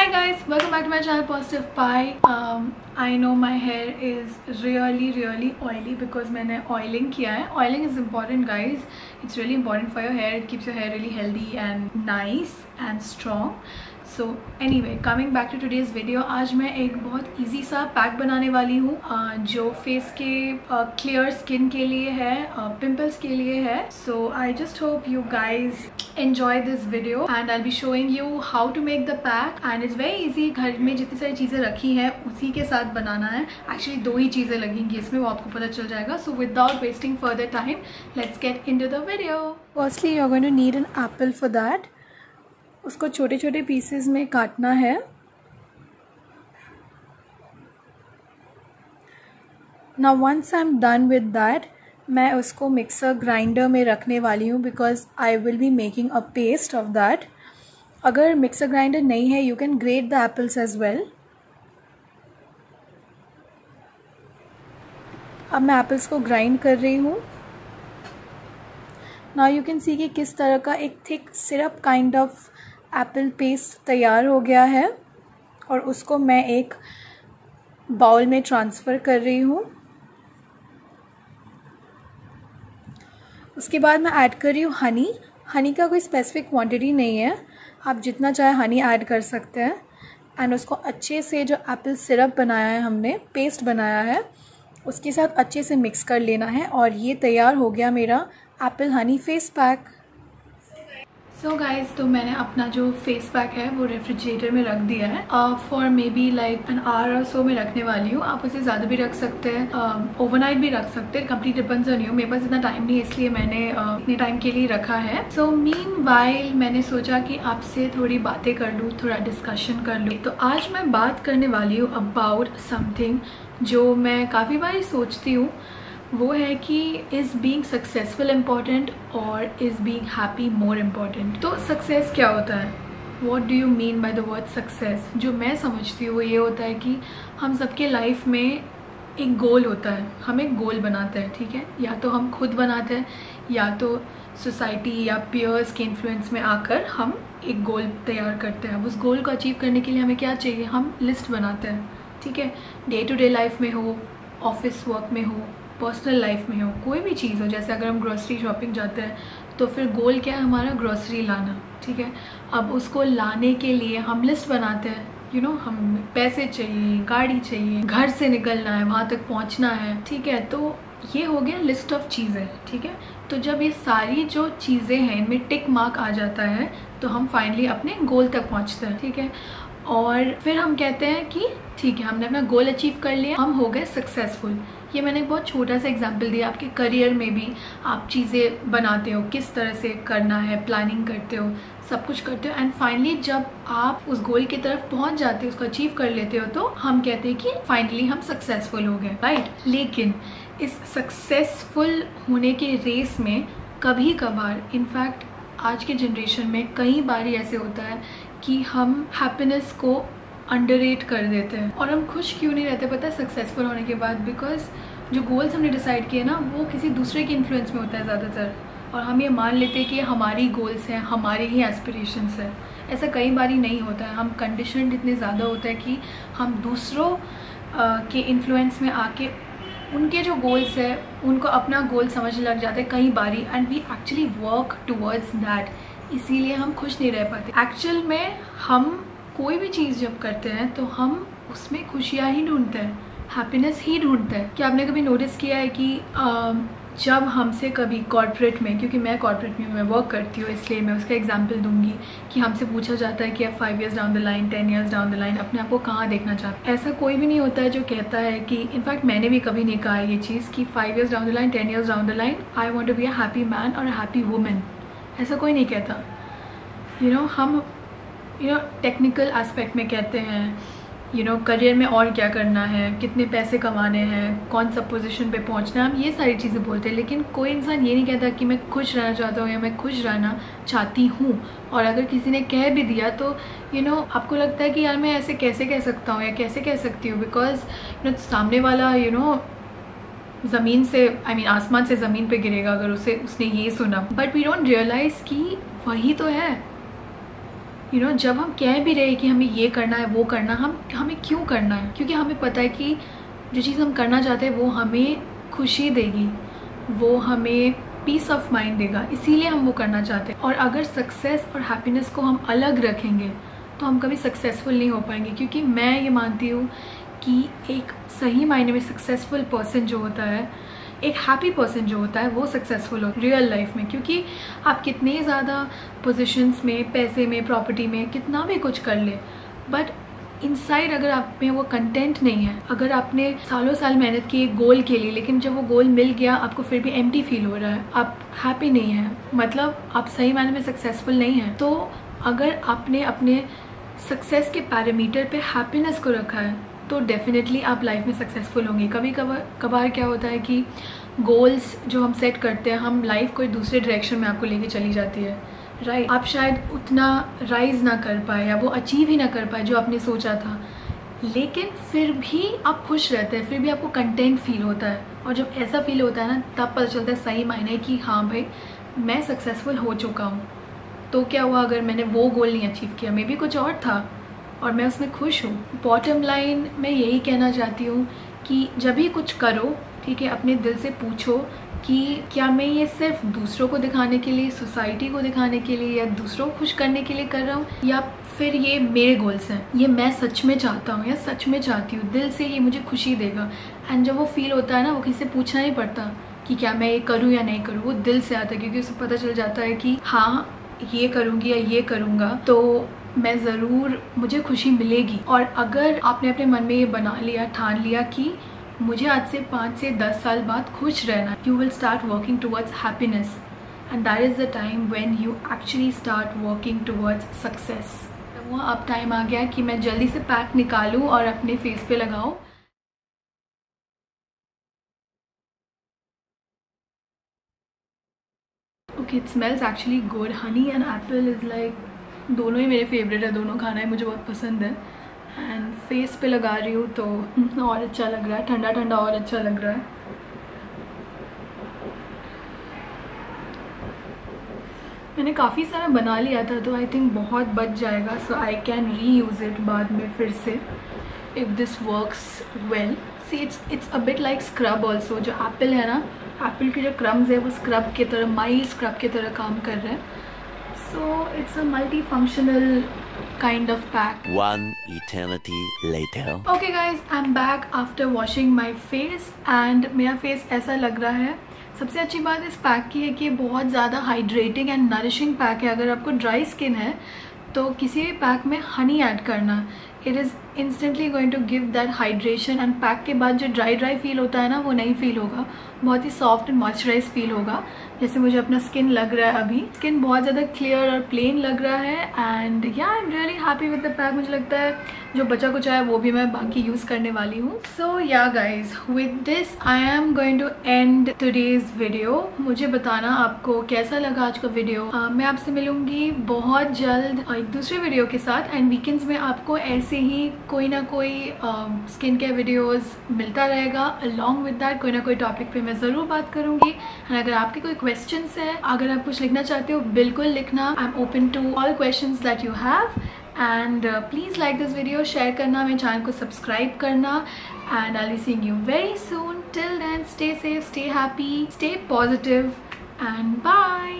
Hi guys, welcome back to my channel Positive Pie. I know my hair is really oily because मैंने oiling किया है. Oiling is important guys. It's really important for your hair. It keeps your hair really healthy and nice and strong. So anyway, coming back to today's video, आज मैं एक बहुत easy सा pack बनाने वाली हूँ जो फेस के क्लियर स्किन के लिए है, पिंपल्स के लिए है. So I just hope you guys enjoy this video and I'll be showing you how to make the pack and it's very easy. घर में जितनी सारी चीज़ें रखी हैं उसी के साथ बनाना है. Actually दो ही चीज़ें लगेंगी इसमें, वो आपको पता चल जाएगा. So without wasting further time, let's get into the video. Firstly, you're going to need an apple for that. उसको छोटे छोटे पीसेस में काटना है. Now once I'm done with that, मैं उसको मिक्सर ग्राइंडर में रखने वाली हूँ because I will be making a paste of that. अगर मिक्सर ग्राइंडर नहीं है, you can grate the apples as well. अब मैं एप्पल्स को ग्राइंड कर रही हूँ. Now you can see कि किस तरह का एक thick syrup kind of Apple paste तैयार हो गया है और उसको मैं एक बाउल में ट्रांसफ़र कर रही हूँ. उसके बाद मैं ऐड कर रही हूँ हनी. हनी का कोई स्पेसिफिक क्वांटिटी नहीं है, आप जितना चाहे हनी ऐड कर सकते हैं. एंड उसको अच्छे से जो एप्पल सिरप बनाया है, हमने पेस्ट बनाया है, उसके साथ अच्छे से मिक्स कर लेना है. और ये तैयार हो गया मेरा Apple Honey face pack. So guys, तो मैंने अपना जो फेस पैक है वो रेफ्रिजरेटर में रख दिया है for may be like an hour और सो में रखने वाली हूँ. आप उसे ज़्यादा भी रख सकते हैं, ओवरनाइट भी रख सकते हैं, कंप्लीट डिपेंड्स ऑन यू. मेरे पास इतना टाइम नहीं है इसलिए मैंने इतने टाइम के लिए रखा है. सो मीनवाइल मैंने सोचा कि आपसे थोड़ी बातें कर लूँ, थोड़ा डिस्कशन कर लूँ. तो आज मैं बात करने वाली हूँ अबाउट समथिंग जो मैं काफ़ी बार सोचती हूँ. वो है कि इज़ बीइंग सक्सेसफुल इम्पॉर्टेंट और is being happy more important. तो सक्सेस क्या होता है? What do you mean by the word success? जो मैं समझती हूँ वो ये होता है कि हम सबके लाइफ में एक गोल होता है. हम एक गोल बनाते हैं, ठीक है? या तो हम खुद बनाते हैं या तो सोसाइटी या पीयर्स के इन्फ्लुएंस में आकर हम एक गोल तैयार करते हैं. उस गोल को अचीव करने के लिए हमें क्या चाहिए? हम लिस्ट बनाते हैं, ठीक है? डे टू डे लाइफ में हो, ऑफिस वर्क में हो, पर्सनल लाइफ में हो, कोई भी चीज़ हो. जैसे अगर हम ग्रोसरी शॉपिंग जाते हैं तो फिर गोल क्या है हमारा? ग्रोसरी लाना, ठीक है? अब उसको लाने के लिए हम लिस्ट बनाते हैं. हम पैसे चाहिए, गाड़ी चाहिए, घर से निकलना है, वहाँ तक पहुँचना है, ठीक है? तो ये हो गया लिस्ट ऑफ चीज़ें, ठीक है? तो जब ये सारी जो चीज़ें हैं इनमें टिक मार्क आ जाता है तो हम फाइनली अपने गोल तक पहुँचते हैं, ठीक है? और फिर हम कहते हैं कि ठीक है, हमने अपना गोल अचीव कर लिया, हम हो गए सक्सेसफुल. ये मैंने एक बहुत छोटा सा एग्जांपल दिया. आपके करियर में भी आप चीज़ें बनाते हो, किस तरह से करना है, प्लानिंग करते हो, सब कुछ करते हो, एंड फाइनली जब आप उस गोल की तरफ पहुंच जाते हो, उसको अचीव कर लेते हो, तो हम कहते हैं कि फाइनली हम सक्सेसफुल हो गए, राइट? लेकिन इस सक्सेसफुल होने के रेस में कभी कभार, इनफैक्ट आज के जनरेशन में कई बार ऐसे होता है कि हम हैप्पीनेस को अंडररेट कर देते हैं. और हम खुश क्यों नहीं रहते पता है सक्सेसफुल होने के बाद? बिकॉज जो गोल्स हमने डिसाइड किए ना, वो किसी दूसरे के इन्फ्लुएंस में होता है ज़्यादातर, और हम ये मान लेते हैं कि हमारी गोल्स हैं, हमारे ही एस्पिरेशंस हैं. ऐसा कई बार ही नहीं होता है. हम कंडीशनड इतने ज़्यादा होता है कि हम दूसरों के इन्फ्लुएंस में आके उनके जो गोल्स है उनको अपना गोल समझने लग जाते हैं कई बारी, and we actually work towards that. इसीलिए हम खुश नहीं रह पाते. एक्चुअल में हम कोई भी चीज़ जब करते हैं तो हम उसमें खुशियाँ ही ढूंढते हैं, हैप्पीनेस ही ढूंढते हैं. क्या आपने कभी नोटिस किया है कि जब हमसे कभी कॉर्पोरेट में, क्योंकि मैं कॉर्पोरेट में वर्क करती हूँ इसलिए मैं उसका एग्जांपल दूंगी, कि हमसे पूछा जाता है कि आप 5 years down the line, 10 years down the line अपने आप को कहाँ देखना चाहते हैं? ऐसा कोई भी नहीं होता है जो कहता है कि, इनफैक्ट मैंने भी कभी नहीं कहा ये चीज़ कि 5 years down the line, 10 years down the line I want to be a happy man और अ हैप्पी वुमेन. ऐसा कोई नहीं कहता. हम टेक्निकल एस्पेक्ट में कहते हैं, करियर में और क्या करना है, कितने पैसे कमाने हैं, कौन सा पोजीशन पे पहुंचना है, हम ये सारी चीज़ें बोलते हैं. लेकिन कोई इंसान ये नहीं कहता कि मैं खुश रहना चाहता हूँ या मैं खुश रहना चाहती हूँ. और अगर किसी ने कह भी दिया तो आपको लगता है कि यार मैं ऐसे कैसे कह सकता हूँ या कैसे कह सकती हूँ, बिकॉज सामने वाला ज़मीन से, आसमान से ज़मीन पे गिरेगा अगर उसने ये सुना. बट वी डोंट रियलाइज़ कि वही तो है. जब हम कह भी रहे कि हमें ये करना है वो करना, हमें क्यों करना है? क्योंकि हमें पता है कि जो चीज़ हम करना चाहते हैं वो हमें खुशी देगी, वो हमें पीस ऑफ माइंड देगा, इसीलिए हम वो करना चाहते हैं। और अगर सक्सेस और हैप्पीनेस को हम अलग रखेंगे तो हम कभी सक्सेसफुल नहीं हो पाएंगे। क्योंकि मैं ये मानती हूँ कि एक सही मायने में सक्सेसफुल पर्सन जो होता है, एक हैप्पी पर्सन जो होता है, वो सक्सेसफुल हो रियल लाइफ में। क्योंकि आप कितने ज़्यादा पोजीशंस में, पैसे में, प्रॉपर्टी में कितना भी कुछ कर ले, बट इनसाइड अगर आप में वो कंटेंट नहीं है, अगर आपने सालों साल मेहनत की एक गोल के लिए, लेकिन जब वो गोल मिल गया आपको फिर भी एम्प्टी फील हो रहा है, आप हैप्पी नहीं है, मतलब आप सही मायने में सक्सेसफुल नहीं है। तो अगर आपने अपने सक्सेस के पैरामीटर पे हैप्पीनेस को रखा है तो डेफिनेटली आप लाइफ में सक्सेसफुल होंगे। कभी कभार क्या होता है कि गोल्स जो हम सेट करते हैं, हम लाइफ कोई दूसरे डायरेक्शन में आपको लेके चली जाती है, राइट। आप शायद उतना राइज ना कर पाए या वो अचीव ही ना कर पाए जो आपने सोचा था, लेकिन फिर भी आप खुश रहते हैं, फिर भी आपको कंटेंट फील होता है। और जब ऐसा फील होता है ना, तब पता चलता है सही मायने कि हाँ भाई मैं सक्सेसफुल हो चुका हूँ। तो क्या हुआ अगर मैंने वो गोल नहीं अचीव किया, मे बी कुछ और था और मैं उसमें खुश हूँ। बॉटम लाइन मैं यही कहना चाहती हूँ कि जब भी कुछ करो, ठीक है, अपने दिल से पूछो कि क्या मैं ये सिर्फ दूसरों को दिखाने के लिए, सोसाइटी को दिखाने के लिए या दूसरों को खुश करने के लिए कर रहा हूँ, या फिर ये मेरे गोल्स हैं, ये मैं सच में चाहता हूँ या सच में चाहती हूँ, दिल से ये मुझे खुशी देगा। एंड जब वो फील होता है ना, वो किसी से पूछना नहीं पड़ता कि क्या मैं ये करूँ या नहीं करूँ, वो दिल से आता है। क्योंकि उसे पता चल जाता है कि हाँ ये करूँगी या ये करूँगा तो मैं ज़रूर, मुझे खुशी मिलेगी। और अगर आपने अपने मन में ये बना लिया, ठान लिया कि मुझे आज से 5 से 10 साल बाद खुश रहना, you will start working towards happiness, and that is the time when you actually start working towards success. वो अब टाइम आ गया कि मैं जल्दी से पैक निकालूं और अपने फेस पे लगाऊं। Okay, it smells actually good. Honey and Apple is like, दोनों ही मेरे फेवरेट है, दोनों खाना ही मुझे बहुत पसंद है। एंड फेस पे लगा रही हूँ तो और अच्छा लग रहा है, ठंडा ठंडा और अच्छा लग रहा है। मैंने काफ़ी सारा बना लिया था तो आई थिंक बहुत बच जाएगा, so I can reuse it बाद में फिर से if this works well. See it's a bit like scrub also. जो एप्पल है ना, एप्पल के जो क्रम्स है वो स्क्रब की तरह, माइल्ड स्क्रब की तरह काम कर रहे हैं। So it's a multi-functional kind of pack. One eternity later. Okay guys, I'm back after washing my face and मेरा फेस ऐसा लग रहा है। सबसे अच्छी बात इस पैक की है कि बहुत ज़्यादा हाइड्रेटिंग एंड नरिशिंग पैक है। अगर आपको ड्राई स्किन है तो किसी भी पैक में हनी ऐड करना, it is instantly going to give that hydration. And pack के बाद जो ड्राई फील होता है ना, वो नहीं फील होगा, बहुत ही सॉफ्ट एंड मॉइस्चराइज फील होगा, जैसे मुझे अपना स्किन लग रहा है अभी। स्किन बहुत ज़्यादा क्लियर और प्लेन लग रहा है एंड या I am really happy with the pack. मुझे लगता है जो बचा कुछ है वो भी मैं बाकी यूज़ करने वाली हूँ। So yeah guys, with this I am going to end today's video. मुझे बताना आपको कैसा लगा आज का वीडियो। मैं आपसे मिलूंगी बहुत जल्द एक दूसरे वीडियो के साथ। एंड वीकेंड्स में आपको ऐसे ही कोई ना कोई स्किन केयर वीडियोस मिलता रहेगा। अलॉन्ग विद दैट कोई ना कोई टॉपिक पे मैं ज़रूर बात करूंगी। एंड अगर आपके कोई क्वेश्चंस है, अगर आप कुछ लिखना चाहते हो, बिल्कुल लिखना। I am open to all questions that you have. And please like this video, share करना, मेरे चैनल को सब्सक्राइब करना। And I will see you very soon. Till then, stay safe, stay happy, stay positive and bye.